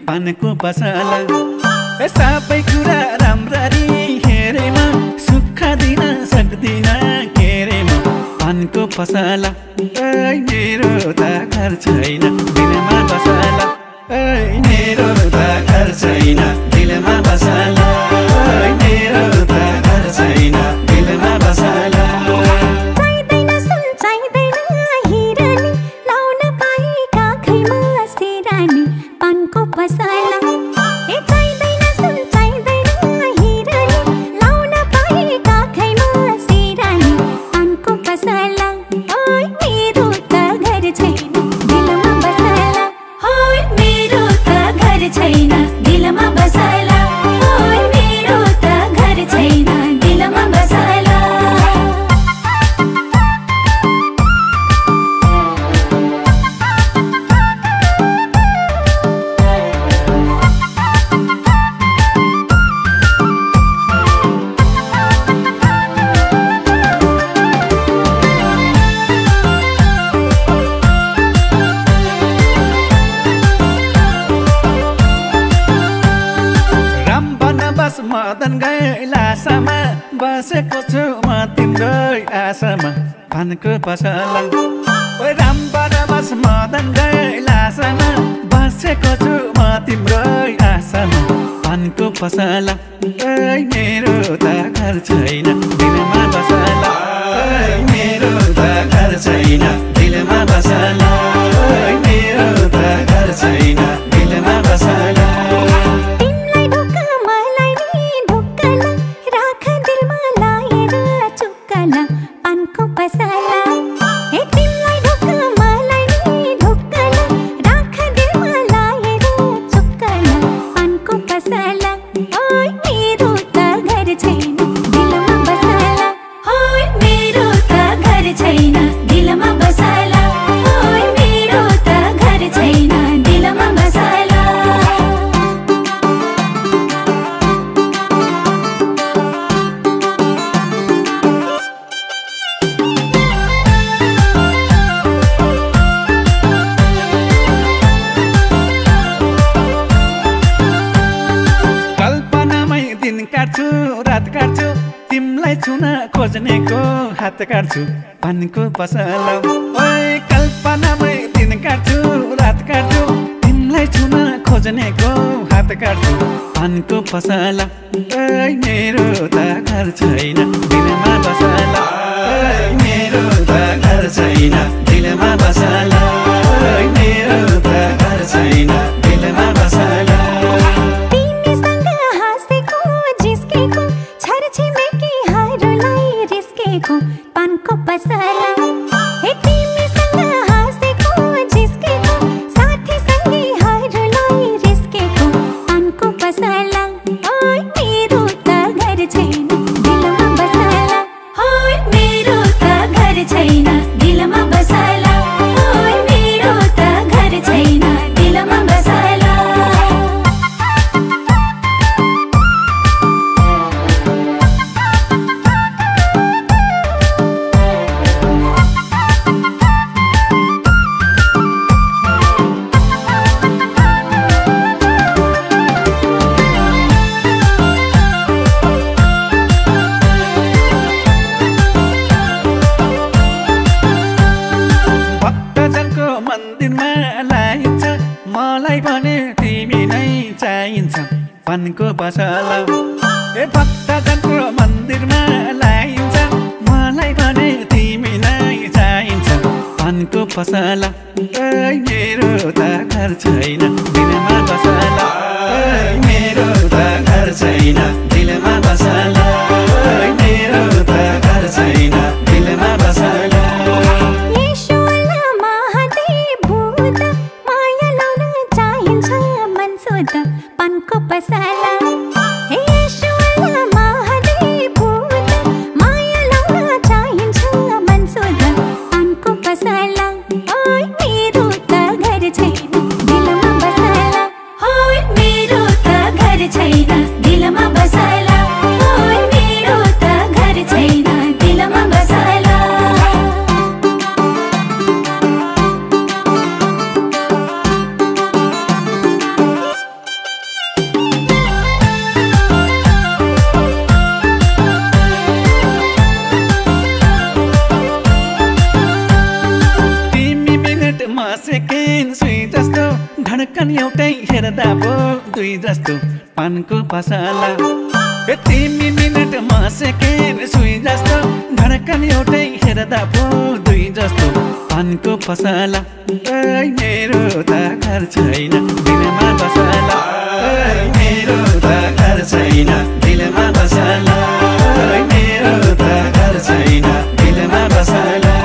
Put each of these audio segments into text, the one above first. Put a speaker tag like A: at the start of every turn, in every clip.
A: पानको पसला सबै कुरा राम्ररी हेरेमा सुख दिन सक्दिन केरेमा पानको पसला मेरो त घर छैन दिलमा बसला मेरो त घर छैन दिलमा बसला मेरो त घर छैन दिलमा बसला मदन गैलासमा बसेको छु म तिम्रै आशामा पानको पसला रामबाट बस मदन गैलासमा बसेको छु म तिम्रै आशामा पानको पसला मेरो त घर छैन दिलमा बसला मेरो त घर छैन दिलमा बसला मेरो त घर छैन दिलमा बसला रात काट्छु तिमलाई छुन खोज्नेको हात काट्छु पानको पसला कल्पनामै दिन काट्छु रात काट्छु तिमलाई छुन खोज्नेको हात काट्छु पानको पसला मेरो त घर छैन दिलमा बसला मेरो त घर छैन दिलमा बसला मेरो त घर छैन दिलमा बसला
B: पानको पसला तिमीसँग हाँसेको जिस्केको साथी सँगै हरूलाई रिस्केको पानको पसला मेरो त घर छैन दिलमा बसला मेरो त घर छैन दिलमा बसला मेरो त घर छैन दिलमा बसला
A: पानको पसला भक्तजनको मन्दिरमा लाइन्छ मलाई भने तिमी नै चाहिन्छ पानको पसला मेरो त घर छैन दिलमा बसला मेरो त घर छैन दिलमा बसला मेरो त घर छैन
B: दिलमा बसाला ओइ मेरो त घर छैन दिलमा बसाला
A: सेकेन्ड सुई जस्तो धड्कन एउटै हेर्दा पो दुई जस्तो पानको पसला तिमी मिनट म सेकेन्ड सुई जस्तो धड्कन एउटै हेर्दा पो दुई जस्तो पानको पसला ओइ मेरो त घर छैन दिलमा बसला ओइ मेरो त घर छैन दिलमा बसला ओइ मेरो त घर छैन दिलमा बसला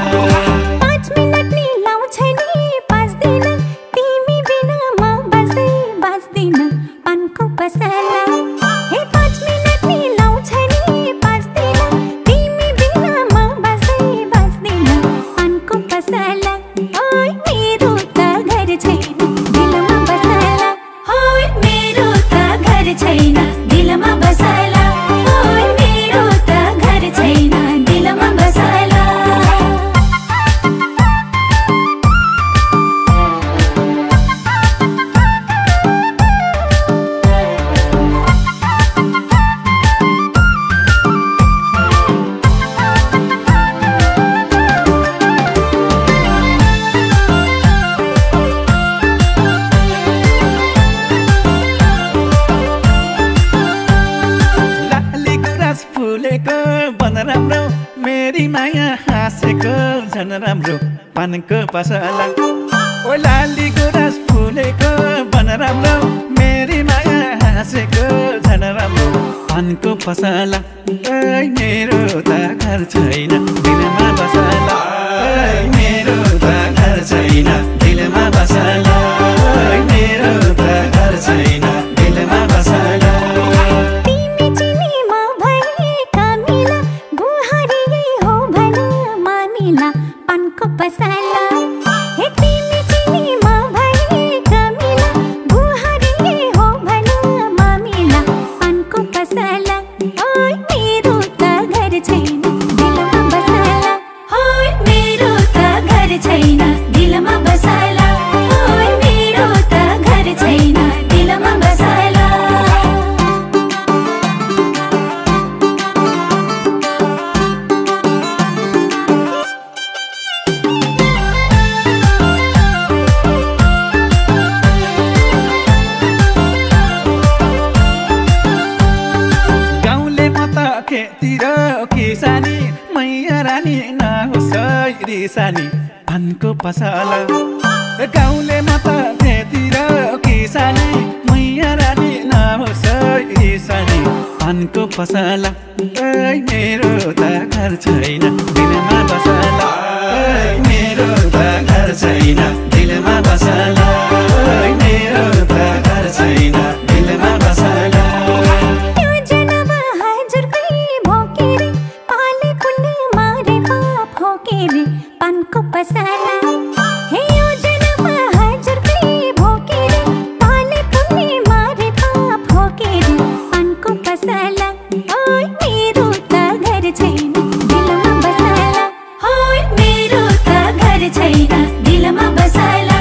A: बन राम्रो मेरी माया हाँसेको झन राम्रो पानको पसला ओ लाली गुराँस फुलेको बन राम्रो मेरी माया हाँसेको झन राम्रो पानको पसला ओइ मेरो त घर छैन दिलमा बसला ओइ मेरो त घर छैन दिलमा बसला ओइ मेरो त घर छैन दिलमा बसला
B: पसला हे तिमी चिनीमा भए कमिला बुहारी हो भन मामिला पानको पसला ओइ मेरो त घर छैन दिलमा बसला ओइ मेरो त घर छैन दिलमा बसला ओइ मेरो त घर छैन दिलमा बसला
A: खेतिर किसानी मैया रानी नहोस् रिसानी पानको पसला गाउँले म त खेतिर किसानी मैया रानी नहोस् रिसानी पानको पसला ओइ मेरो त घर छैन दिलमा बसला ओइ मेरो त घर छैन दिलमा बसला ओइ मेरो त घर छैन दिलमा बसला
B: पानको पसला हे यो जनमा हजुर पे भोकेरे पाले पुण्य मारे पाप भोकेरे पानको पसला ओइ मेरो त घर छैन दिलमा बसला ओइ मेरो त घर छैन दिलमा बसला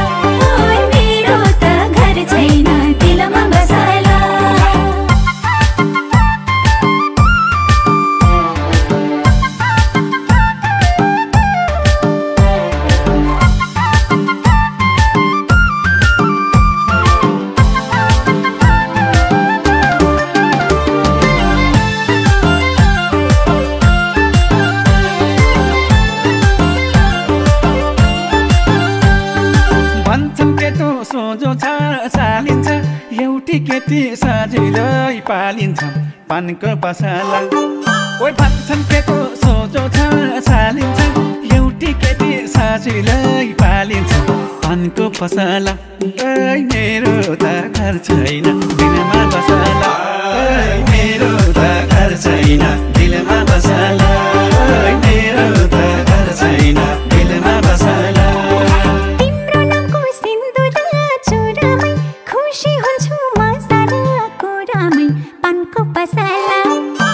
B: ओइ मेरो त घर छैन दिलमा बसला
A: सोझो छ चालिन्छ एउटी केटी सजिलै पालिन्छ पानको पसला ओइ भन्छन् केटो सोझो छ चालिन्छ एउटी केटी सजिलै पालिन्छ पानको पसला ओइ मेरो त घर छैन दिलमा बसला ओइ मेरो त घर छैन दिलमा बसला ओइ मेरो त घर छैन दिलमा बसला
B: खुशी हुन्छु म सारा कुरामै पानको पसला